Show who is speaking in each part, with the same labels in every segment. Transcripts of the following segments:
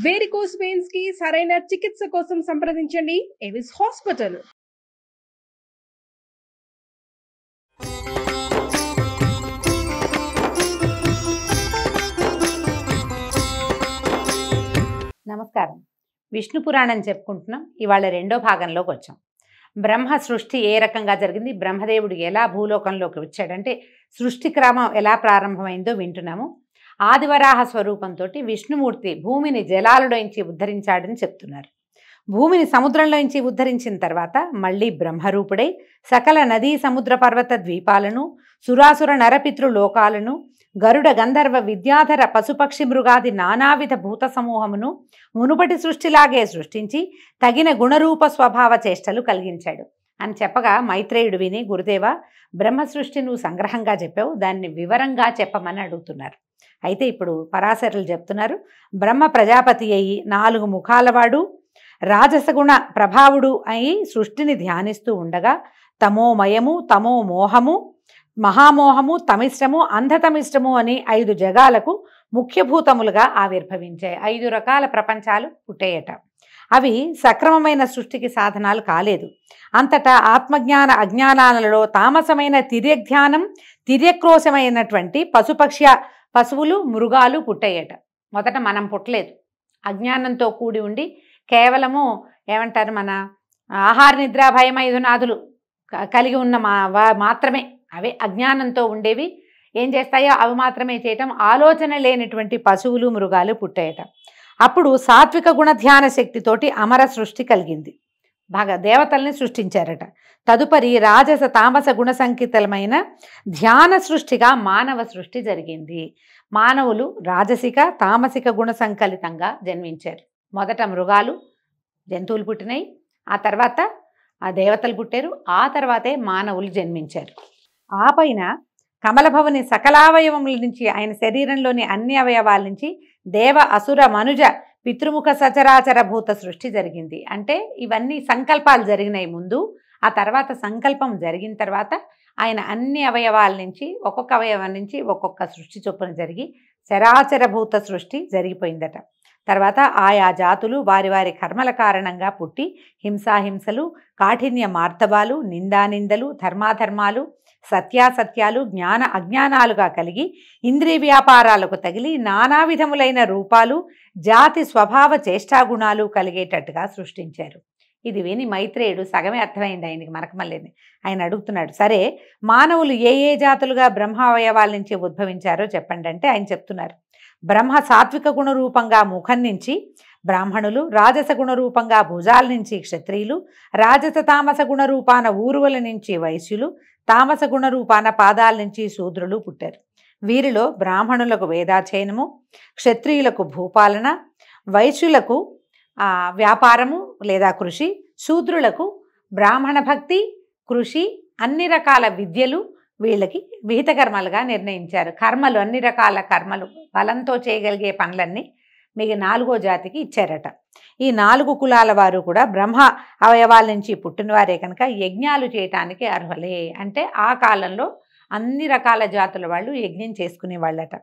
Speaker 1: Varicose veins కి సరైన చికిత్స కోసం సంప్రదించండి ఎవిస్ హాస్పిటల్.
Speaker 2: నమస్కారం. విష్ణు పురాణం చెప్పుకుంటున్నాం. ఇవాళ రెండో భాగంలోకి వచ్చాం. బ్రహ్మ సృష్టి ఏ రకంగా జరిగింది, బ్రహ్మదేవుడు ఎలా భూలోకంలోకి వచ్చాడంటే సృష్టి క్రమం ఎలా ప్రారంభమైందో వింటున్నాము. ఆదివరాహ స్వరూపంతో విష్ణుమూర్తి భూమిని జలాలలోంచి ఉద్ధరించాడని చెప్తున్నారు. భూమిని సముద్రంలోంచి ఉద్ధరించిన తర్వాత మళ్ళీ బ్రహ్మరూపుడై సకల నదీ సముద్ర పర్వత ద్వీపాలను, సురాసుర నరపితృ లోకాలను, గరుడ గంధర్వ విద్యాధర పశుపక్షి మృగాది నానావిధ భూత సమూహమును మునుపటి సృష్టిలాగే సృష్టించి తగిన గుణరూప స్వభావ చేష్టలు కలిగించాడు అని చెప్పగా మైత్రేయుడు విని, గురుదేవ, బ్రహ్మ సృష్టి నువ్వు సంగ్రహంగా చెప్పావు, దాన్ని వివరంగా చెప్పమని అడుగుతున్నారు. అయితే ఇప్పుడు పరాశరులు చెప్తున్నారు, బ్రహ్మ ప్రజాపతి అయి 4 ముఖాలవాడు రాజసగుణ ప్రభావుడు అయి సృష్టిని ధ్యానిస్తూ ఉండగా తమోమయము, తమో మోహము, మహామోహము, తమిష్టము, అంధతమిష్టము అని 5 జగాలకు ముఖ్యభూతములుగా ఆవిర్భవించాయి. 5 రకాల ప్రపంచాలు పుట్టేయట. అవి సక్రమమైన సృష్టికి సాధనాలు కాలేదు. అంతటా ఆత్మజ్ఞాన అజ్ఞానాలలో తామసమైన తిర్యజ్ఞానం, తిర్యక్రోశమైనటువంటి పశువులు, మృగాలు పుట్టేయట. మొదట మనం పుట్టలేదు. అజ్ఞానంతో కూడి ఉండి కేవలము ఏమంటారు, మన ఆహార నిద్ర భయ మైథునాదులు కలిగి ఉన్న మాత్రమే, అవే అజ్ఞానంతో ఉండేవి. ఏం చేస్తాయో అవి మాత్రమే చేయటం, ఆలోచన లేనటువంటి పశువులు, మృగాలు పుట్టాయట. అప్పుడు సాత్విక గుణ ధ్యాన శక్తితోటి అమర సృష్టి కలిగింది. బాగా దేవతల్ని సృష్టించారట. తదుపరి రాజస తామస గుణ సంకితమైన ధ్యాన సృష్టిగా మానవ సృష్టి జరిగింది. మానవులు రాజసిక తామసిక గుణ సంకలితంగా జన్మించారు. మొదట మృగాలు, జంతువులు పుట్టినాయి, ఆ తర్వాత ఆ దేవతలు పుట్టారు, ఆ తర్వాతే మానవులు జన్మించారు. ఆ పైన కమలభవని సకలావయవముల నుంచి, ఆయన శరీరంలోని అన్ని అవయవాల నుంచి దేవ అసుర మనుజ పితృముఖ సచరాచర భూత సృష్టి జరిగింది. అంటే ఇవన్నీ సంకల్పాలు జరిగినాయి ముందు, ఆ తర్వాత సంకల్పం జరిగిన తర్వాత ఆయన అన్ని అవయవాల నుంచి, ఒక్కొక్క అవయవం నుంచి ఒక్కొక్క సృష్టి చొప్పున జరిగి చరాచర భూత సృష్టి జరిగిపోయిందట. తర్వాత ఆయా జాతులు వారి వారి కర్మల కారణంగా పుట్టి హింసాహింసలు, కాఠిన్య మార్తబాలు, నిందానిందలు, ధర్మాధర్మాలు, సత్యాసత్యాలు, జ్ఞాన అజ్ఞానాలుగా కలిగి ఇంద్రియ వ్యాపారాలకు తగిలి నానా విధములైన రూపాలు, జాతి స్వభావ చేష్టాగుణాలు కలిగేటట్టుగా సృష్టించారు. ఇది విని మైత్రేయుడు సగమే అర్థమైంది ఆయనకి, మనకమల్లేని. ఆయన అడుగుతున్నాడు, సరే మానవులు ఏ ఏ జాతులుగా బ్రహ్మావయవాల నుంచి ఉద్భవించారో చెప్పండి అంటే ఆయన చెప్తున్నారు. బ్రహ్మ సాత్విక గుణ రూపంగా ముఖం నుంచి బ్రాహ్మణులు, రాజస గుణ రూపంగా భుజాల నుంచి క్షత్రియులు, రాజస తామస గుణ రూపాన ఊరువల నుంచి వైశ్యులు, తామస గుణ రూపాన పాదాల నుంచి శూద్రులు పుట్టారు. వీరిలో బ్రాహ్మణులకు వేదాధ్యయనము, క్షత్రియులకు భూపాలన, వైశ్యులకు వ్యాపారము లేదా కృషి, శూద్రులకు బ్రాహ్మణ భక్తి, కృషి, అన్ని రకాల విద్యలు వీళ్ళకి విహిత కర్మలుగా నిర్ణయించారు. కర్మలు, అన్ని రకాల కర్మలు, బలంతో చేయగలిగే పనులన్నీ మీకు 4వ జాతికి ఇచ్చారట. ఈ 4 కులాల వారు కూడా బ్రహ్మ అవయవాల నుంచి పుట్టినవారే కనుక యజ్ఞాలు చేయటానికి అర్హులే. అంటే ఆ కాలంలో అన్ని రకాల జాతుల వాళ్ళు యజ్ఞం చేసుకునేవాళ్ళట.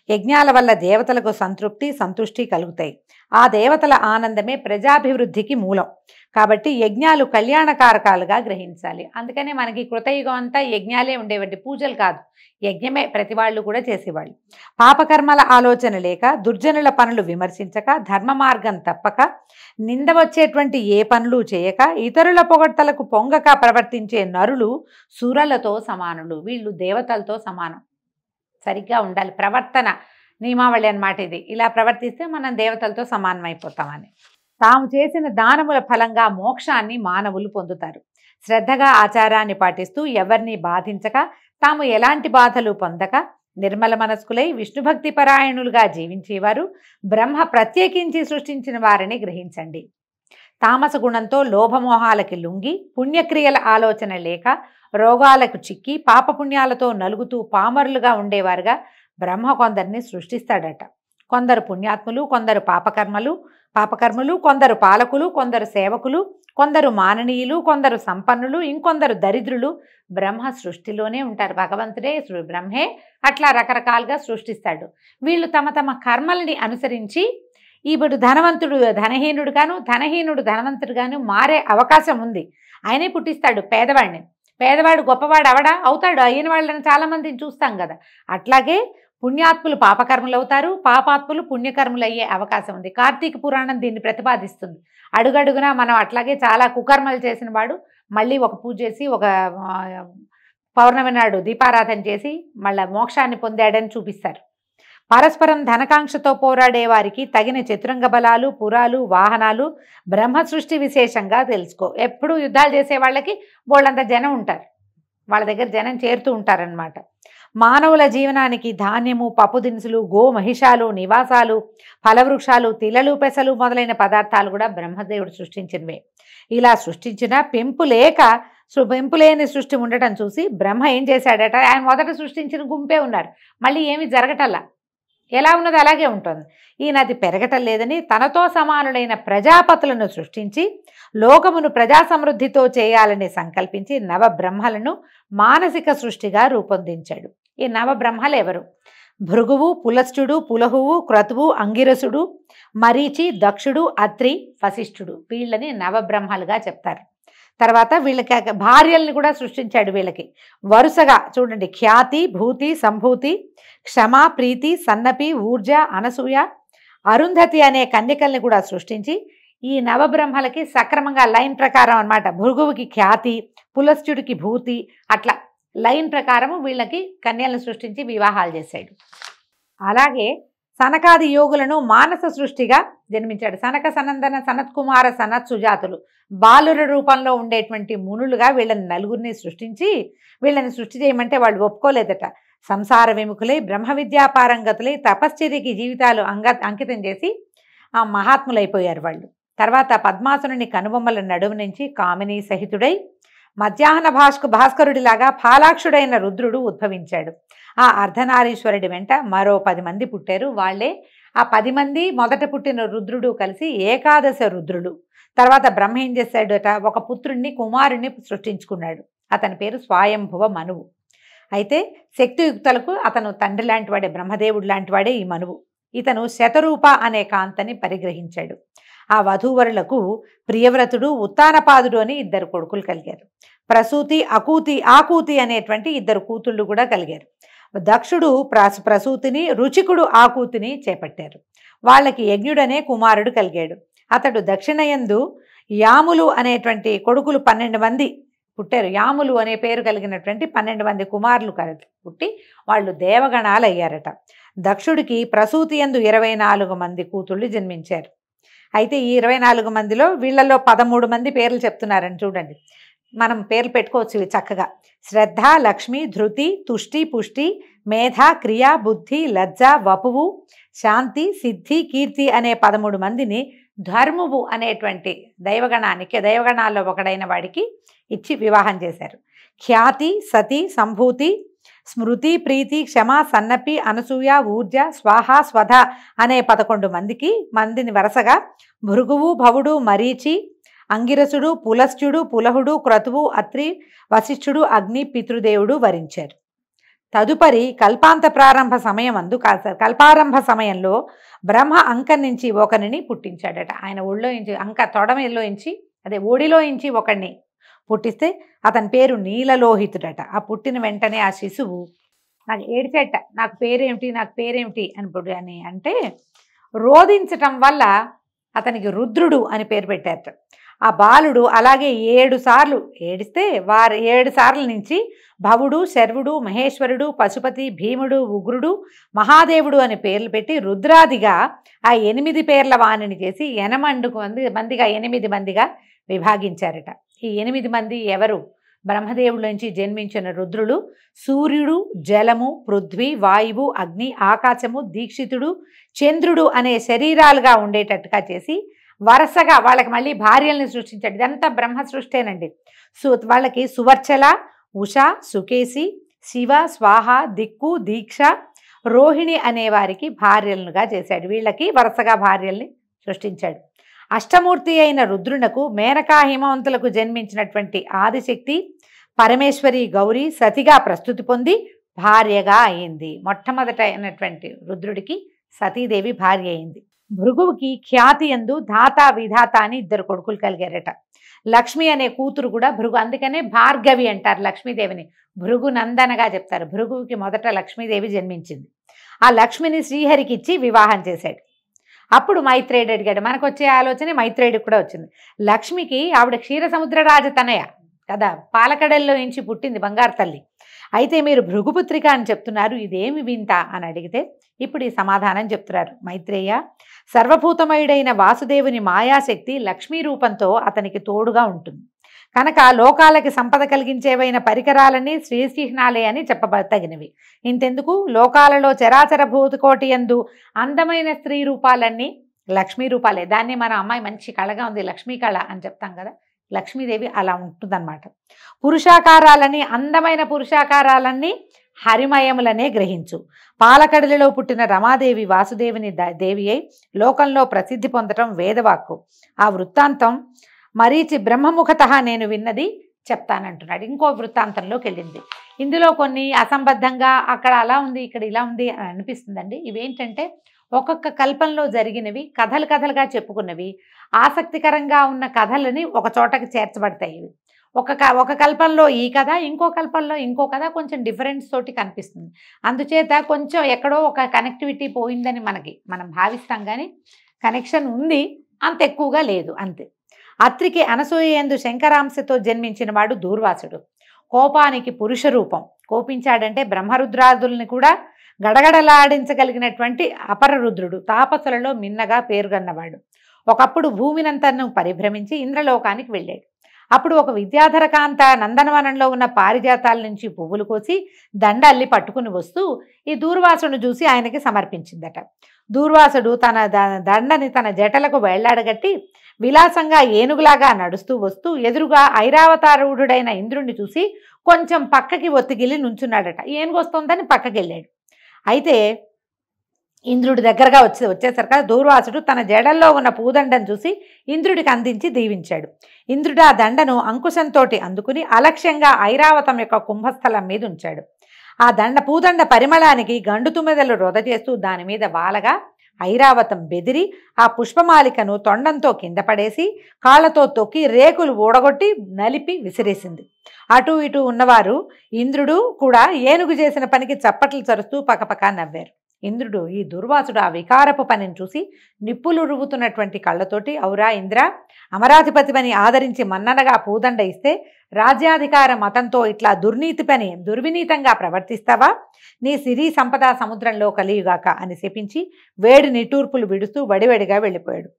Speaker 2: యజ్ఞాల వల్ల దేవతలకు సంతృప్తి, సంతుష్టి కలుగుతాయి. ఆ దేవతల ఆనందమే ప్రజాభివృద్ధికి మూలం. కాబట్టి యజ్ఞాలు కళ్యాణకారకాలుగా గ్రహించాలి. అందుకనే మనకి కృతయుగం అంతా యజ్ఞాలే ఉండేవంటి, పూజలు కాదు, యజ్ఞమే ప్రతి వాళ్ళు కూడా చేసేవాళ్ళు. పాపకర్మల ఆలోచన లేక, దుర్జనుల పనులు విమర్శించక, ధర్మ మార్గం తప్పక, నింద వచ్చేటువంటి ఏ పనులు చేయక, ఇతరుల పొగడ్తలకు పొంగక ప్రవర్తించే నరులు సురలతో సమానులు. వీళ్ళు దేవతలతో సమానం. సరిగ్గా ఉండాలి ప్రవర్తన, నియమావళి అన్నమాట ఇది. ఇలా ప్రవర్తిస్తే మనం దేవతలతో సమానమైపోతామని. తాము చేసిన దానముల ఫలంగా మోక్షాన్ని మానవులు పొందుతారు. శ్రద్ధగా ఆచారాన్ని పాటిస్తూ ఎవరిని బాధించక, తాము ఎలాంటి బాధలు పొందక నిర్మల మనస్కులై విష్ణుభక్తి పరాయణులుగా జీవించేవారు బ్రహ్మ ప్రత్యేకించి సృష్టించిన వారిని గ్రహించండి. తామస గుణంతో లోభమోహాలకి లొంగి, పుణ్యక్రియల ఆలోచన లేక, రోగాలకు చిక్కి, పాపపుణ్యాలతో నలుగుతూ పామరులుగా ఉండేవారుగా బ్రహ్మ కొందరిని సృష్టిస్తాడట. కొందరు పుణ్యాత్ములు, కొందరు పాపకర్మలు, కొందరు పాలకులు, కొందరు సేవకులు, కొందరు మాననీయులు, కొందరు సంపన్నులు, ఇంకొందరు దరిద్రులు బ్రహ్మ సృష్టిలోనే ఉంటారు. భగవంతుడే బ్రహ్మే అట్లా రకరకాలుగా సృష్టిస్తాడు. వీళ్ళు తమ తమ కర్మల్ని అనుసరించి ఇప్పుడు ధనవంతుడు ధనహీనుడు గాను, ధనహీనుడు ధనవంతుడు గాను మారే అవకాశం ఉంది. ఆయనే పుట్టిస్తాడు పేదవాడిని. పేదవాడు గొప్పవాడు అవడా అవుతాడు. అయిన వాళ్ళని చాలామందిని చూస్తాం కదా. అట్లాగే పుణ్యాత్ములు పాపకర్మలు అవుతారు, పాపాత్ములు పుణ్యకర్మలు అయ్యే అవకాశం ఉంది. కార్తీక పురాణం దీన్ని ప్రతిపాదిస్తుంది. అడుగడుగునా మనం అట్లాగే చాలా కుకర్మలు చేసిన వాడు మళ్ళీ ఒక పూజ చేసి ఒక పౌర్ణమి నాడు దీపారాధన చేసి మళ్ళీ మోక్షాన్ని పొందాడని చూపిస్తారు. పరస్పరం ధనకాంక్షతో పోరాడే వారికి తగిన చతురంగ బలాలు, పురాలు, వాహనాలు బ్రహ్మ సృష్టి విశేషంగా తెలుసుకో. ఎప్పుడు యుద్ధాలు చేసే వాళ్ళకి బోళ్ళంత జనం ఉంటారు, వాళ్ళ దగ్గర జనం చేరుతూ ఉంటారనమాట. మానవుల జీవనానికి ధాన్యము, పప్పు దినుసులు, గో మహిషాలు, నివాసాలు, ఫలవృక్షాలు, తిలలు, పెసలు మొదలైన పదార్థాలు కూడా బ్రహ్మదేవుడు సృష్టించినవే. ఇలా సృష్టించిన పెంపులేని సృష్టి ఉండటం చూసి బ్రహ్మ ఏం చేశాడట, ఆయన మొదట సృష్టించిన గుంపే ఉన్నారు, మళ్ళీ ఏమి జరగటల్లా, ఎలా ఉన్నది అలాగే ఉంటుంది. ఈయనది పెరగటం లేదని తనతో సమానులైన ప్రజాపతులను సృష్టించి లోకమును ప్రజా సమృద్ధితో చేయాలని సంకల్పించి నవబ్రహ్మలను మానసిక సృష్టిగా రూపొందించాడు. ఈ నవబ్రహ్మలు ఎవరు? భృగువు, పులస్త్యుడు, పులహువు, క్రతువు, అంగిరసుడు, మరీచి, దక్షుడు, అత్రి, వశిష్ఠుడు. వీళ్ళని నవబ్రహ్మలుగా చెప్తారు. తర్వాత వీళ్ళకి భార్యల్ని కూడా సృష్టించాడు. వీళ్ళకి వరుసగా చూడండి, ఖ్యాతి, భూతి, సంభూతి, క్షమ, ప్రీతి, సన్నపి, ఊర్జ, అనసూయ, అరుంధతి అనే కన్యకల్ని కూడా సృష్టించి ఈ నవబ్రహ్మలకి సక్రమంగా లైన్ ప్రకారం అన్నమాట. భృగువుకి ఖ్యాతి, పులస్త్యుడికి భూతి, అట్లా లైన్ ప్రకారము వీళ్ళకి కన్యలను సృష్టించి వివాహాలు చేశాడు. అలాగే సనకాది యోగులను మానస సృష్టిగా జన్మించాడు. సనక, సనందన, సనత్కుమార, సనత్ సుజాతులు బాలుర రూపంలో ఉండేటువంటి మునులుగా వీళ్ళని నలుగురిని సృష్టించి వీళ్ళని సృష్టి చేయమంటే వాళ్ళు ఒప్పుకోలేదట. సంసార విముఖులై బ్రహ్మ విద్యాపారంగతులై తపశ్చర్యకి జీవితాలు అంకితం చేసి ఆ మహాత్ములైపోయారు వాళ్ళు. తర్వాత పద్మాసుని కనుబొమ్మల నడుము నుంచి కామిని సహితుడై మధ్యాహ్న భాస్కరుడిలాగా ఫాలాక్షుడైన రుద్రుడు ఉద్భవించాడు. ఆ అర్ధనారీశ్వరుడి వెంట మరో 10 మంది పుట్టారు. వాళ్లే ఆ 10 మంది మొదట పుట్టిన రుద్రుడు కలిసి ఏకాదశ రుద్రుడు. తర్వాత బ్రహ్మ ఏం చేశాడట, ఒక పుత్రుణ్ణి కుమారుణ్ణి సృష్టించుకున్నాడు. అతని పేరు స్వయంభువ మనువు. అయితే శక్తియుక్తులకు అతను తండ్రి లాంటివాడే, బ్రహ్మదేవుడు లాంటివాడే ఈ మనువు. ఇతను శతరూప అనే కాంతని పరిగ్రహించాడు. ఆ వధూవరులకు ప్రియవ్రతుడు, ఉత్తానపాదుడు అని 2 కొడుకులు కలిగారు. ప్రసూతి, ఆకూతి అనేటువంటి 2 కూతుళ్ళు కూడా కలిగారు. దక్షుడు ప్రసూతిని, రుచికుడు ఆకూతిని చేపట్టారు. వాళ్ళకి యజ్ఞుడనే కుమారుడు కలిగాడు. అతడు దక్షిణయందు యాములు అనేటువంటి కొడుకులు 12 మంది పుట్టారు. యాములు అనే పేరు కలిగినటువంటి 12 మంది కుమారులు పుట్టి వాళ్ళు దేవగణాలు అయ్యారట. దక్షుడికి ప్రసూతి యందు 24 మంది కూతుళ్ళు జన్మించారు. అయితే ఈ 24 మందిలో వీళ్ళలో 13 మంది పేర్లు చెప్తున్నారని చూడండి. మనం పేర్లు పెట్టుకోవచ్చు ఇవి చక్కగా. శ్రద్ధ, లక్ష్మి, ధృతి, తుష్టి, పుష్టి, మేధ, క్రియ, బుద్ధి, లజ్జ, వపువు, శాంతి, సిద్ధి, కీర్తి అనే 13 మందిని ధర్మువు అనేటువంటి దైవగణాల్లో ఒకడైన వాడికి ఇచ్చి వివాహం చేశారు. ఖ్యాతి, సతి, సంభూతి, స్మృతి, ప్రీతి, క్షమ, సన్నపి, అనసూయ, ఊర్జ, స్వాహ, స్వధ అనే 11 మందిని వరుసగా భృగువు, భవుడు, మరీచి, అంగిరసుడు, పులస్త్యుడు, పులహుడు, క్రతువు, అత్రి, వశిష్ఠుడు, అగ్ని, పితృదేవుడు వరించారు. తదుపరి కల్పారంభ సమయంలో బ్రహ్మ అంక నుంచి ఒకరిని పుట్టించాడట. ఆయన ఒళ్ళోంచి తొడమలోంచి ఓడిలోంచి ఒకడిని పుట్టిస్తే అతని పేరు నీలలోహితుడట. ఆ పుట్టిన వెంటనే ఆ శిశువు నాకు ఏడిచేట, నాకు పేరేమిటి అని అంటే రోధించటం వల్ల అతనికి రుద్రుడు అని పేరు పెట్టారట. ఆ బాలుడు అలాగే 7 సార్లు ఏడిస్తే 7 సార్ల నుంచి భవుడు, శర్వుడు, మహేశ్వరుడు, పశుపతి, భీముడు, ఉగ్రుడు, మహాదేవుడు అని పేర్లు పెట్టి రుద్రాదిగా ఆ 8 పేర్ల వాణిని చేసి 8 మందిగా విభాగించారట. ఈ 8 మంది ఎవరు? బ్రహ్మదేవుడి నుంచి జన్మించిన రుద్రులు సూర్యుడు, జలము, పృథ్వీ, వాయువు, అగ్ని, ఆకాశము, దీక్షితుడు, చంద్రుడు అనే శరీరాలుగా ఉండేటట్టుగా చేసి వరుసగా వాళ్ళకి మళ్ళీ భార్యల్ని సృష్టించాడు. ఇదంతా బ్రహ్మ సృష్టేనండి. వాళ్ళకి సువర్చల, ఉష, సుకేసి, శివ, స్వాహ, దిక్కు, దీక్ష, రోహిణి అనే వారికి భార్యలుగా చేశాడు. వీళ్ళకి వరుసగా భార్యల్ని సృష్టించాడు. అష్టమూర్తి అయిన రుద్రునకు మేనకా హిమవంతులకు జన్మించినటువంటి ఆదిశక్తి పరమేశ్వరి గౌరీ సతిగా ప్రస్తుతి పొంది భార్యగా అయింది. మొట్టమొదట అయినటువంటి రుద్రుడికి సతీదేవి భార్య అయింది. భృగువుకి ఖ్యాతి యందు ధాత విధాత అని 2 కొడుకులు కలిగారట. లక్ష్మి అనే కూతురు కూడా భృగు, అందుకనే భార్గవి అంటారు లక్ష్మీదేవిని. భృగు నందనగా చెప్తారు. భృగువుకి మొదట లక్ష్మీదేవి జన్మించింది. ఆ లక్ష్మిని శ్రీహరికి ఇచ్చి వివాహం చేశాడు. అప్పుడు మైత్రేయుడు అడిగాడు. మనకు వచ్చే ఆలోచన మైత్రేయుడికి కూడా వచ్చింది. లక్ష్మికి ఆవిడ క్షీరసముద్ర రాజతనయ కదా, పాలకడల్లో నుంచి పుట్టింది బంగారు తల్లి. అయితే మీరు భృగుపుత్రిక అని చెప్తున్నారు, ఇదేమి వింత అని అడిగితే ఇప్పుడు ఈ సమాధానం చెప్తున్నారు. మైత్రేయ, సర్వభూతమయుడైన వాసుదేవుని మాయాశక్తి లక్ష్మీ రూపంతో అతనికి తోడుగా ఉంటుంది కనుక లోకాలకి సంపద కలిగించేవైన పరికరాలన్నీ శ్రీచిహ్నాలే అని చెప్పబడతగినవి. ఇంతెందుకు, లోకాలలో చరాచర భూతకోటి యందు అందమైన స్త్రీ రూపాలన్నీ లక్ష్మీ రూపాలే. దాన్ని మన అమ్మాయి మంచి కళగా ఉంది, లక్ష్మీ కళ అని చెప్తాం కదా, లక్ష్మీదేవి అలా ఉంటుందన్నమాట. పురుషాకారాలని, అందమైన పురుషాకారాలన్నీ హరిమయములనే గ్రహించు. పాలకడలిలో పుట్టిన రమాదేవి వాసుదేవుని దేవి అయి లోకంలో ప్రసిద్ధి పొందటం వేదవాక్కు. ఆ వృత్తాంతం మరీచి బ్రహ్మముఖత నేను విన్నది చెప్తానంటున్నాడు. ఇంకో వృత్తాంతంలోకి వెళ్ళింది. ఇందులో కొన్ని అసంబద్ధంగా అక్కడ అలా ఉంది ఇక్కడ ఇలా ఉంది అని అనిపిస్తుందండి. ఇవేంటంటే ఒక్కొక్క కల్పంలో జరిగినవి, కథలు కథలుగా చెప్పుకున్నవి, ఆసక్తికరంగా ఉన్న కథలని ఒక చోటకి చేర్చబడతాయి. ఇవి ఒక కల్పంలో ఈ కథ, ఇంకో కల్పంలో ఇంకో కథ, కొంచెం డిఫరెన్స్ తోటి కనిపిస్తుంది. అందుచేత కొంచెం ఎక్కడో ఒక కనెక్టివిటీ పోయిందని మనం భావిస్తాం, కానీ కనెక్షన్ ఉంది, అంత ఎక్కువగా లేదు అంతే. అత్రికి అనసూయందు శంకరాంశతో జన్మించిన వాడు దూర్వాసుడు. కోపానికి పురుష రూపం. కోపించాడంటే బ్రహ్మరుద్రాదుల్ని కూడా గడగడలాడించగలిగినటువంటి అపరరుద్రుడు. తాపసులలో మిన్నగా పేరుగన్నవాడు. ఒకప్పుడు భూమినంతను పరిభ్రమించి ఇంద్రలోకానికి వెళ్ళాడు. అప్పుడు ఒక విద్యాధర కాంత నందనవనంలో ఉన్న పారిజాతాల నుంచి పువ్వులు కోసి దండ అల్లి పట్టుకుని వస్తూ ఈ దూర్వాసును చూసి ఆయనకి సమర్పించిందట. దూర్వాసుడు తన దండని తన జటలకు వేళ్లాడగట్టి విలాసంగా ఏనుగులాగా నడుస్తూ వస్తూ ఎదురుగా ఐరావతారూఢుడైన ఇంద్రుణ్ణి చూసి కొంచెం పక్కకి ఒత్తిగిల్లి నుంచున్నాడట. ఏనుగు వస్తుందని పక్కకి వెళ్ళాడు. అయితే ఇంద్రుడి దగ్గరగా వచ్చేసరికి దూర్వాసుడు తన జడల్లో ఉన్న పూదండను చూసి ఇంద్రుడికి అందించి దీవించాడు. ఇంద్రుడు ఆ దండను అంకుశంతో అందుకుని అలక్ష్యంగా ఐరావతం యొక్క కుంభస్థలం మీద ఉంచాడు. ఆ పూదండ పరిమళానికి గండు తుమ్మెదలు రొద చేస్తూ దాని మీద వాలగా ఐరావతం బెదిరి ఆ పుష్పమాలికను తొండంతో కింద పడేసి కాళ్లతో తొక్కి రేకులు ఊడగొట్టి నలిపి విసిరేసింది. అటు ఇటు ఉన్నవారు ఇంద్రుడు కూడా ఏనుగు చేసిన పనికి చప్పట్లు చరుస్తూ పకపక నవ్వారు. ఇంద్రుడు ఈ దుర్వాసుడు ఆ వికారపు పనిని చూసి నిప్పులు రువ్వుతున్నటువంటి కళ్ళతోటి, ఔరా ఇంద్ర, అమరాధిపతిని ఆదరించి మన్ననగా పూదండ ఇస్తే రాజ్యాధికార మతంతో ఇట్లా దుర్వినీతంగా ప్రవర్తిస్తావా? నీ సిరి సంపద సముద్రంలో కలియుగాక అని శపించి వేడి నిట్టూర్పులు విడుస్తూ వడివడిగా వెళ్ళిపోయాడు.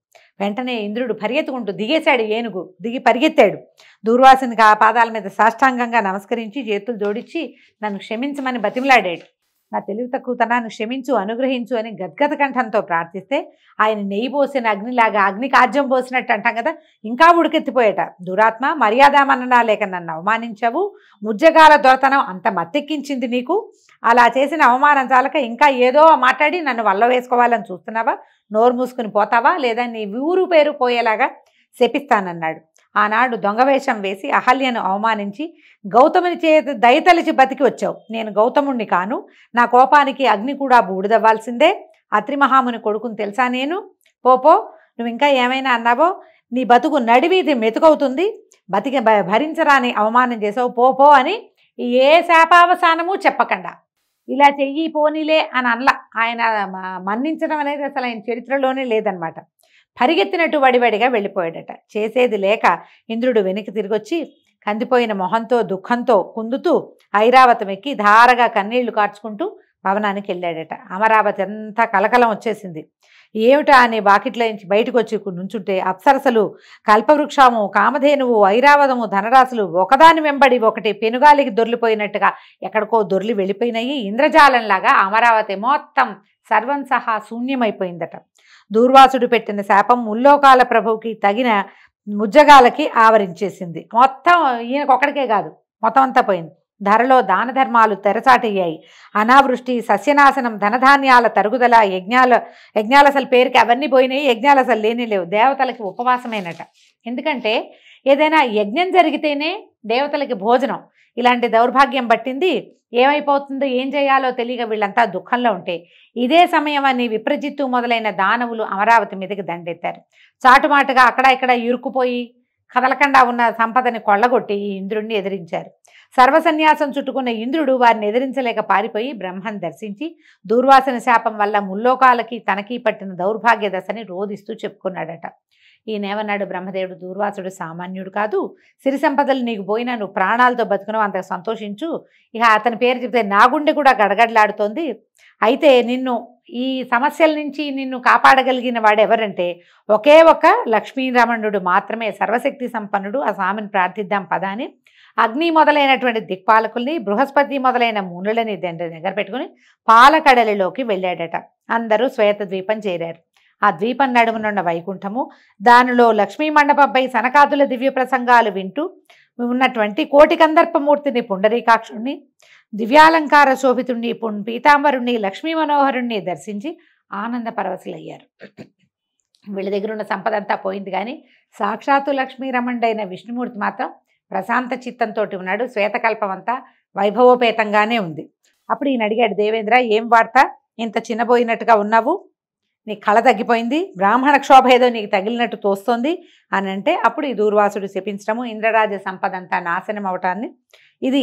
Speaker 2: వెంటనే ఇంద్రుడు పరిగెత్తుకుంటూ దిగేశాడు. ఏనుగు దిగి పరిగెత్తాడు. దూర్వాసునికి ఆ పాదాల మీద సాష్టాంగంగా నమస్కరించి చేతులు జోడించి నన్ను క్షమించమని బతిమలాడాడు. నా తెలివి తక్కువతనాన్ని క్షమించు, అనుగ్రహించు అని గద్గద కంఠంతో ప్రార్థిస్తే ఆయన నెయ్యి పోసిన అగ్నిలాగా, అగ్నికి ఆజ్యం పోసినట్టు అంటాం కదా, ఇంకా ఉడికెత్తిపోయేట. దురాత్మ, మర్యాదామన్నా లేక నన్ను అవమానించావు. ముజ్జగాల దొరతనం అంత మత్తెక్కించింది నీకు. అలా చేసిన అవమానం చాలక ఇంకా ఏదో మాట్లాడి నన్ను వల్ల వేసుకోవాలని చూస్తున్నావా? నోరు మూసుకుని పోతావా, లేదా నీ ఊరు పేరు పోయేలాగా శపిస్తానన్నాడు. ఆనాడు దొంగవేషం వేసి అహల్యను అవమానించి గౌతముని చేతి దయతలిచి బతికి వచ్చావు. నేను గౌతముణ్ణి కాను. నా కోపానికి అగ్ని కూడా బూడిదవ్వాల్సిందే. అత్రిమహాముని కొడుకుని తెలుసా నేను? పోపో, నువ్వు ఇంకా ఏమైనా అన్నావో నీ బతుకు నడివీధి మెతుకవుతుంది. భరించరాని అవమానం చేసావు, పోపో అని ఏ శాపావసానము చెప్పకుండా ఇలా చెయ్యి పోనీలే అని అనలా. ఆయన మన్నించడం అనేది అసలు ఆయన చరిత్రలోనే లేదనమాట. పరిగెత్తినట్టు వడివడిగా వెళ్ళిపోయాడట. చేసేది లేక ఇంద్రుడు వెనక్కి తిరిగొచ్చి కందిపోయిన మొహంతో దుఃఖంతో కుందుతూ ఐరావతం ఎక్కి ధారగా కన్నీళ్లు కార్చుకుంటూ భవనానికి వెళ్ళాడట. అమరావతి అంతా కలకలం వచ్చేసింది. ఏమిటా అని వాకిట్లో నుంచి బయటకు వచ్చి నుంచుంటే అప్సరసలు, కల్పవృక్షము, కామధేనువు, ఐరావతము, ధనరాశులు ఒకదాని వెంబడి ఒకటి పెనుగాలికి దొర్లిపోయినట్టుగా ఎక్కడికో దొర్లి వెళ్ళిపోయినాయి. ఇంద్రజాలంలాగా అమరావతి మొత్తం సర్వం సహా శూన్యమైపోయిందట. దూర్వాసుడు పెట్టిన శాపం ముల్లోకాల ప్రభువుకి తగిన ముజ్జగాలకి ఆవరించేసింది. మొత్తం ఈయనకొక్కడికే కాదు, మొత్తం అంతా పోయింది. ధరలో దాన ధర్మాలు తెరచాటయ్యాయి. అనావృష్టి, సస్యనాశనం, ధనధాన్యాల తరుగుదల, యజ్ఞాలు అసలు పేరుకి అవన్నీ పోయినాయి. యజ్ఞాలు అసలు లేని లేవు. దేవతలకి ఉపవాసమేనట. ఎందుకంటే ఏదైనా యజ్ఞం జరిగితేనే దేవతలకి భోజనం. ఇలాంటి దౌర్భాగ్యం పట్టింది. ఏమైపోతుందో ఏం చేయాలో తెలియక వీళ్ళంతా దుఃఖంలో ఉంటే ఇదే సమయం అని విప్రజిత్తు మొదలైన దానవులు అమరావతి మీదకి దండెత్తారు. చాటుమాటుగా అక్కడ ఇక్కడ ఇరుక్కుపోయి కదలకుండా ఉన్న సంపదని కొల్లగొట్టి ఈ ఇంద్రుడిని ఎదిరించారు. సర్వసన్యాసం చుట్టుకున్న ఇంద్రుడు వారిని ఎదిరించలేక పారిపోయి బ్రహ్మను దర్శించి దూర్వాసన శాపం వల్ల ముల్లోకాలకి తనకి పట్టిన దౌర్భాగ్య దశని రోధిస్తూ చెప్పుకున్నాడట. ఈయనేమన్నాడు బ్రహ్మదేవుడు, దూర్వాసుడు సామాన్యుడు కాదు, సిరి సంపదలు నీకు పోయినా నువ్వు ప్రాణాలతో బతుకున్నావు, అంత సంతోషించు. ఇక అతని పేరు చెప్తే నా గుండె కూడా గడగడలాడుతోంది. అయితే నిన్ను ఈ సమస్యల నుంచి నిన్ను కాపాడగలిగిన వాడెవరంటే ఒకే ఒక లక్ష్మీరమణుడు మాత్రమే, సర్వశక్తి సంపన్నుడు. ఆ స్వామిని ప్రార్థిద్దాం పదాని అగ్ని మొదలైనటువంటి దిక్పాలకుల్ని, బృహస్పతి మొదలైన మునులని దగ్గర పెట్టుకుని పాలకడలిలోకి వెళ్ళాడట. అందరూ శ్వేత ద్వీపం చేరారు. ఆ ద్వీపం నడుమునున్న వైకుంఠము, దానిలో లక్ష్మీ మండపంపై సనకాదుల దివ్య ప్రసంగాలు వింటూ ఉన్నటువంటి కోటి కందర్పమూర్తిని, పుండరీకాక్షుణ్ణి, దివ్యాలంకార శోభితుణ్ణి, పీతాంబరుణ్ణి, లక్ష్మీ మనోహరుణ్ణి దర్శించి ఆనంద పరవశులయ్యారు. వీళ్ళ దగ్గర ఉన్న సంపద అంతా పోయింది, కానీ సాక్షాత్తు లక్ష్మీరమణుడైన విష్ణుమూర్తి మాత్రం ప్రశాంత చిత్తంతో ఉన్నాడు. శ్వేతకల్పం అంతా వైభవోపేతంగానే ఉంది. అప్పుడు ఈయన అడిగాడు, దేవేంద్ర ఏం వార్త, ఇంత చిన్నబోయినట్టుగా ఉన్నావు, నీ కళ తగ్గిపోయింది, బ్రాహ్మణ క్షోభ ఏదో నీకు తగిలినట్టు తోస్తోంది అని అంటే, అప్పుడు ఈ దూర్వాసుడు శపించడము, ఇంద్రరాజ సంపద అంతా నాశనం అవటాన్ని, ఇది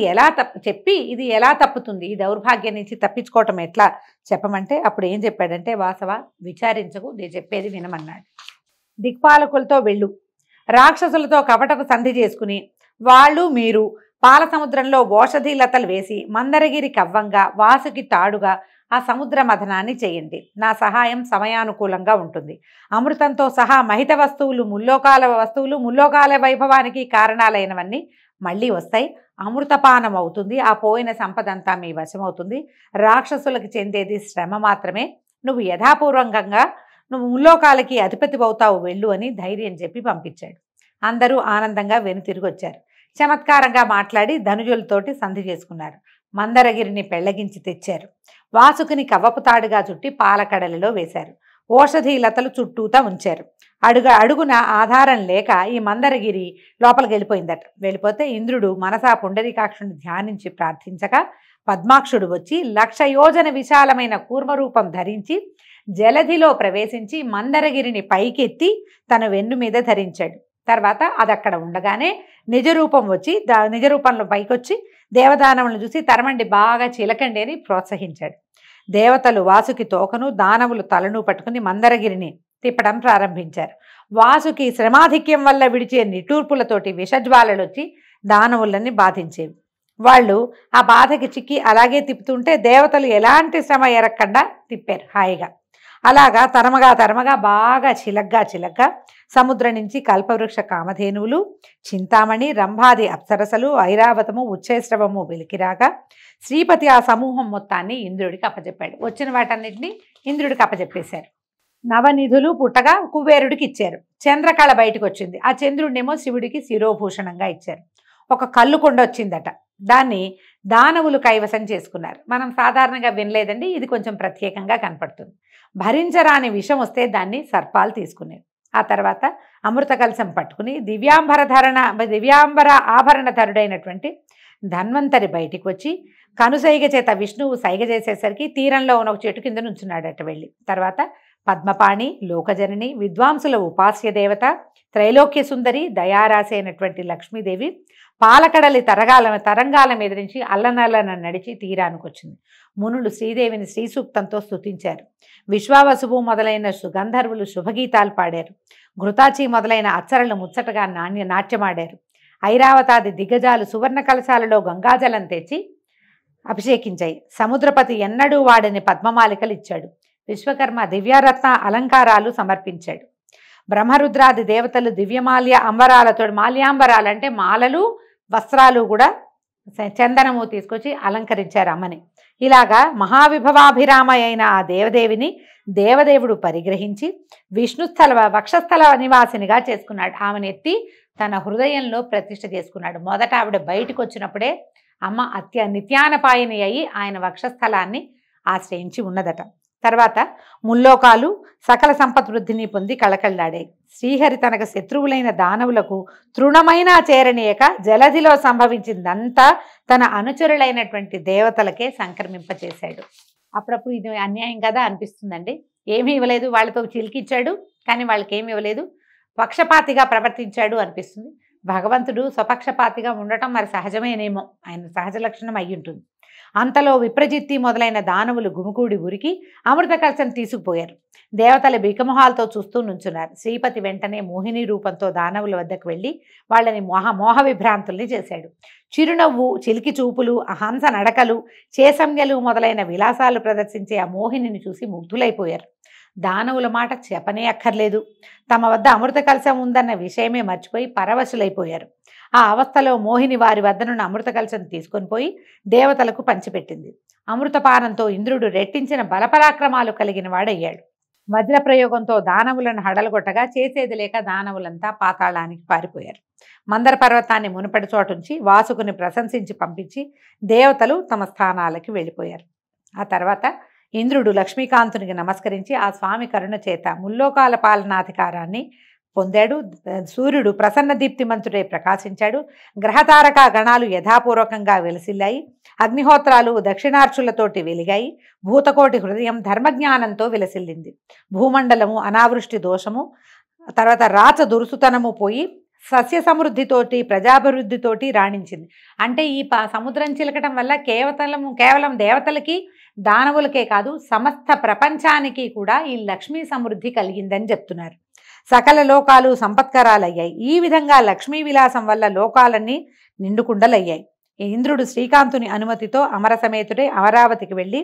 Speaker 2: ఎలా తప్పుతుంది, ఈ దౌర్భాగ్యం నుంచి తప్పించుకోవటం ఎట్లా చెప్పమంటే, అప్పుడు ఏం చెప్పాడంటే, వాసవ విచారించకు, నేను చెప్పేది వినమన్నాడు. దిక్పాలకులతో వెళ్ళు, రాక్షసులతో కపటపు సంధి చేసుకుని వాళ్ళు మీరు పాల సముద్రంలో ఓషధి లతలు వేసి మందరగిరి కవ్వంగా వాసుకి తాడుగా ఆ సముద్ర మథనాన్ని చేయండి. నా సహాయం సమయానుకూలంగా ఉంటుంది. అమృతంతో సహా మహిత వస్తువులు, ముల్లోకాల వైభవానికి కారణాలైనవన్నీ మళ్ళీ వస్తాయి. అమృతపానం అవుతుంది. ఆ పోయిన సంపదంతా మీ వశమవుతుంది. రాక్షసులకు చెందేది శ్రమ మాత్రమే. నువ్వు యథాపూర్వకంగా నువ్వు ముల్లోకాలకి అధిపతి అవుతావు, వెళ్ళు అని ధైర్యం చెప్పి పంపించాడు. అందరూ ఆనందంగా వెనుతిరిగి వచ్చారు. చమత్కారంగా మాట్లాడి ధనుజులతోటి సంధి చేసుకున్నారు. మందరగిరిని పెళ్లగించి తెచ్చారు. వాసుకుని కవ్వపు తాడుగా చుట్టి పాలకడలిలో వేశారు. ఓషధి లతలు చుట్టూతా ఉంచారు. అడుగున ఆధారం లేక ఈ మందరగిరి లోపలికి వెళ్ళిపోయిందట. వెళ్ళిపోతే ఇంద్రుడు మనసా పుండరీకాక్షుని ధ్యానించి ప్రార్థించగా పద్మాక్షుడు వచ్చి 1,00,000 యోజన విశాలమైన కూర్మరూపం ధరించి జలధిలో ప్రవేశించి మందరగిరిని పైకెత్తి తన వెన్ను మీద ధరించాడు. తర్వాత అది అక్కడ ఉండగానే నిజరూపంలో పైకొచ్చి దేవదానవులను చూసి తరమండి, బాగా చిలకండి అని ప్రోత్సహించాడు. దేవతలు వాసుకి తోకను, దానవులు తలను పట్టుకుని మందరగిరిని తిప్పడం ప్రారంభించారు. వాసుకి శ్రమాధిక్యం వల్ల విడిచే నిట్టూర్పులతోటి విషజ్వాలలు వచ్చి దానవులని బాధించేవి. వాళ్ళు ఆ బాధకి చిక్కి అలాగే తిప్పుతుంటే దేవతలు ఎలాంటి శ్రమ ఎరక్కుండా తిప్పారు హాయిగా. అలాగా తరమగా బాగా చిలగ్గా సముద్రం నుంచి కల్పవృక్ష కామధేనువులు, చింతామణి, రంభాది అప్సరసలు, ఐరావతము, ఉచ్ఛైశ్రవము వెలికిరాగా శ్రీపతి ఆ సమూహం మొత్తాన్ని ఇంద్రుడికి అప్పచెప్పాడు. వచ్చిన వాటన్నిటిని ఇంద్రుడికి అప్పచెప్పేశారు. నవనిధులు పుట్టగా కుబేరుడికి ఇచ్చారు. చంద్రకళ బయటకు వచ్చింది. ఆ చంద్రుడినేమో శివుడికి శిరోభూషణంగా ఇచ్చారు. ఒక కళ్ళు కొండ వచ్చిందట. దాన్ని దానవులు కైవసం చేసుకున్నారు. మనం సాధారణంగా వినలేదండి, ఇది కొంచెం ప్రత్యేకంగా కనపడుతుంది. భరించరాని విషం వస్తే దాన్ని సర్పాలు తీసుకునేవి. ఆ తర్వాత అమృత కలశం పట్టుకుని దివ్యాంబర ఆభరణధరుడైనటువంటి ధన్వంతరి బయటికి వచ్చి కనుసైగ చేత విష్ణువు సైగ చేసేసరికి తీరంలో ఉన్న ఒక చెట్టు కింద నుంచున్నాడట. వెళ్ళి తర్వాత పద్మపాణి, లోకజనని, విద్వాంసుల ఉపాస్య దేవత, త్రైలోక్య సుందరి, దయారాశి అయినటువంటి లక్ష్మీదేవి పాలకడలి తరంగాల మీద నుంచి అల్లనల్లన నడిచి తీరానికి వచ్చింది. మునులు శ్రీదేవిని శ్రీసూక్తంతో స్తుతించారు. విశ్వావసువు మొదలైన గంధర్వులు శుభగీతాలు పాడారు. ఘృతాచి మొదలైన అచ్చరలు ముచ్చటగా నాట్యమాడారు. ఐరావతాది దిగ్గజాలు సువర్ణ కలశాలలో గంగాజలం తెచ్చి అభిషేకించాయి. సముద్రపతి ఎన్నడూ వాడని పద్మమాలికలు ఇచ్చాడు. విశ్వకర్మ దివ్యరత్న అలంకారాలు సమర్పించాడు. బ్రహ్మరుద్రాది దేవతలు దివ్యమాల్య అంబరాలతో, మాల్యాంబరాలు అంటే మాలలు, వస్త్రాలు కూడా చందనము తీసుకొచ్చి అలంకరించారు అమ్మని. ఇలాగా మహావిభవాభిరామ అయిన ఆ దేవదేవిని దేవదేవుడు పరిగ్రహించి వక్షస్థల నివాసినిగా చేసుకున్నాడు. ఆమెను ఎత్తి తన హృదయంలో ప్రతిష్ఠ చేసుకున్నాడు. మొదట ఆవిడ బయటకు వచ్చినప్పుడే అమ్మ నిత్యానపాయిని అయి ఆయన వక్షస్థలాన్ని ఆశ్రయించి ఉన్నదట. తర్వాత ముల్లోకాలు సకల సంపద్వృద్ధిని పొంది కళకళలాడాయి. శ్రీహరి తనకు శత్రువులైన దానవులకు తృణమైనా చేరనీయక జలధిలో సంభవించిందంతా తన అనుచరులైనటువంటి దేవతలకే సంక్రమింపచేశాడు. అప్పుడప్పుడు ఇది అన్యాయం కదా అనిపిస్తుందండి. ఏమీ ఇవ్వలేదు, వాళ్ళతో చిలికిచ్చాడు కానీ వాళ్ళకి ఏమి ఇవ్వలేదు, పక్షపాతిగా ప్రవర్తించాడు అనిపిస్తుంది. భగవంతుడు స్వపక్షపాతిగా ఉండటం మరి సహజమేనేమో, ఆయన సహజ లక్షణం అయి ఉంటుంది. అంతలో విప్రజిత్తి మొదలైన దానవులు గుమికూడి ఉరికి అమృత కలశం తీసుకుపోయారు. దేవతల బికమొహాలతో చూస్తూ నుంచున్నారు. శ్రీపతి వెంటనే మోహిని రూపంతో దానవుల వద్దకు వెళ్ళి వాళ్ళని మోహ విభ్రాంతుల్ని చేశాడు. చిరునవ్వు, చిలికి చూపులు, హంస నడకలు, చేసంజ్ఞలు మొదలైన విలాసాలు ప్రదర్శించే ఆ మోహినిని చూసి ముగ్ధులైపోయారు. దానవుల మాట చెప్పనే అక్కర్లేదు. తమ వద్ద అమృత కలశం ఉందన్న విషయమే మర్చిపోయి పరవశులైపోయారు. ఆ అవస్థలో మోహిని వారి వద్దనున్న అమృత కలశం తీసుకొని పోయి దేవతలకు పంచిపెట్టింది. అమృతపానంతో ఇంద్రుడు రెట్టించిన బలపరాక్రమాలు కలిగిన వాడయ్యాడు. వజ్ర ప్రయోగంతో దానవులను హడలగొట్టగా చేసేది లేక దానవులంతా పాతాళానికి పారిపోయారు. మందర పర్వతాన్ని మునుపటి చోటుంచి వాసుకుని ప్రశంసించి పంపించి దేవతలు తమ స్థానాలకి వెళ్ళిపోయారు. ఆ తర్వాత ఇంద్రుడు లక్ష్మీకాంతునికి నమస్కరించి ఆ స్వామి కరుణ చేత ముల్లోకాల పాలనాధికారాన్ని పొందాడు. సూర్యుడు ప్రసన్న దీప్తిమంతుడై ప్రకాశించాడు. గ్రహతారక గణాలు యథాపూర్వకంగా వెలసిల్లాయి. అగ్నిహోత్రాలు దక్షిణార్చులతోటి వెలిగాయి. భూతకోటి హృదయం ధర్మజ్ఞానంతో విలసిల్లింది. భూమండలము అనావృష్టి దోషము, తర్వాత రాచ దురుసుతనము పోయి సస్య సమృద్ధితోటి ప్రజాభివృద్ధితోటి రాణించింది. అంటే ఈ సముద్రం చిలకటం వల్ల కేవలం దేవతలకి దానవులకే కాదు సమస్త ప్రపంచానికి కూడా ఈ లక్ష్మీ సమృద్ధి కలిగిందని చెప్తున్నారు. సకల లోకాలు సంపత్కరాలయ్యాయి. ఈ విధంగా లక్ష్మీ విలాసం వల్ల లోకాలన్నీ నిండుకుండలయ్యాయి. ఇంద్రుడు శ్రీకాంతుని అనుమతితో అమరసమేతుడై అమరావతికి వెళ్ళి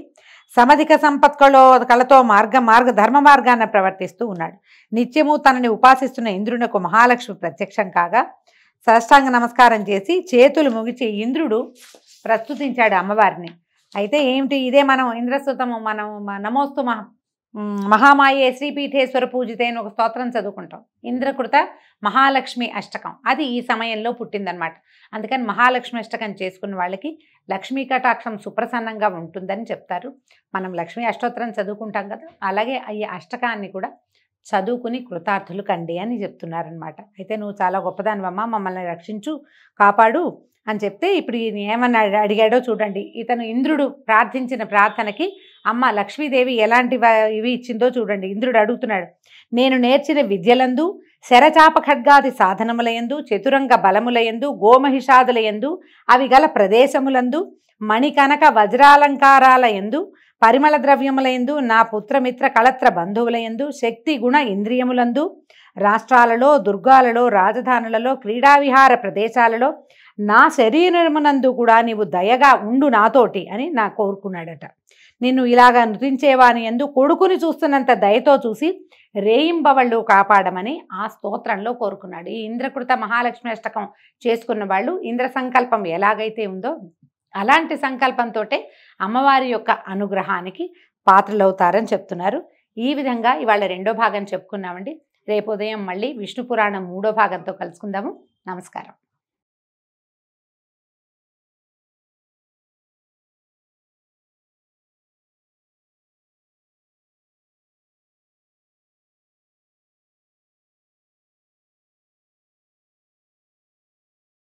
Speaker 2: సమధిక కళతో ధర్మ మార్గాన్ని ప్రవర్తిస్తూ ఉన్నాడు. నిత్యము తనని ఉపాసిస్తున్న ఇంద్రునకు మహాలక్ష్మి ప్రత్యక్షం కాగా సాష్టాంగ నమస్కారం చేసి చేతులు ముగిచి ఇంద్రుడు ప్రస్తుతించాడు అమ్మవారిని. అయితే ఏమిటి, ఇదే మనం ఇంద్రస్తుతము, మనం నమోస్తు మహామాయే శ్రీపీఠేశ్వర పూజితే అని ఒక స్తోత్రం చదువుకుంటాం. ఇంద్రకృత మహాలక్ష్మి అష్టకం అది ఈ సమయంలో పుట్టిందనమాట. అందుకని మహాలక్ష్మి అష్టకం చేసుకున్న వాళ్ళకి లక్ష్మీ కటాక్షం సుప్రసన్నంగా ఉంటుందని చెప్తారు. మనం లక్ష్మీ అష్టోత్తరం చదువుకుంటాం కదా, అలాగే ఈ అష్టకాన్ని కూడా చదువుకుని కృతార్థులు కండి అని చెప్తున్నారనమాట. అయితే నువ్వు చాలా గొప్పదానివమ్మ, మమ్మల్ని రక్షించు, కాపాడు అని చెప్తే ఇప్పుడు ఈయన ఏమన్నా అడిగాడో చూడండి. ఇతను ఇంద్రుడు ప్రార్థించిన ప్రార్థనకి అమ్మ లక్ష్మీదేవి ఎలాంటి ఇవి ఇచ్చిందో చూడండి. ఇంద్రుడు అడుగుతున్నాడు, నేను నేర్చిన విద్యలందు, శరచాప ఖడ్గాది సాధనములయందు, చతురంగ బలములయందు, గోమహిషాదులయందు, అవి గల ప్రదేశములందు, మణికనక వజ్రాలంకారాలయందు, పరిమళ ద్రవ్యములయందు, నా పుత్రమిత్ర కళత్ర బంధువులయందు, శక్తి గుణ ఇంద్రియములందు, రాష్ట్రాలలో, దుర్గాలలో, రాజధానులలో, క్రీడావిహార ప్రదేశాలలో, నా శరీరమునందు కూడా నీవు దయగా ఉండు నాతోటి అని నా కోరుకున్నాడట. నిన్ను ఇలాగా నృతించేవాని ఎందు కొడుకుని చూస్తున్నంత దయతో చూసి రేయింబవళ్ళు కాపాడమని ఆ స్తోత్రంలో కోరుకున్నాడు. ఈ ఇంద్రకృత మహాలక్ష్మి అష్టకం చేసుకున్న వాళ్ళు ఇంద్ర సంకల్పం ఎలాగైతే ఉందో అలాంటి సంకల్పంతో అమ్మవారి యొక్క అనుగ్రహానికి పాత్రలవుతారని చెప్తున్నారు. ఈ విధంగా ఇవాళ రెండో భాగం చెప్పుకున్నామండి. రేపు ఉదయం మళ్ళీ విష్ణు పురాణం 3వ భాగంతో కలుసుకుందాము. నమస్కారం.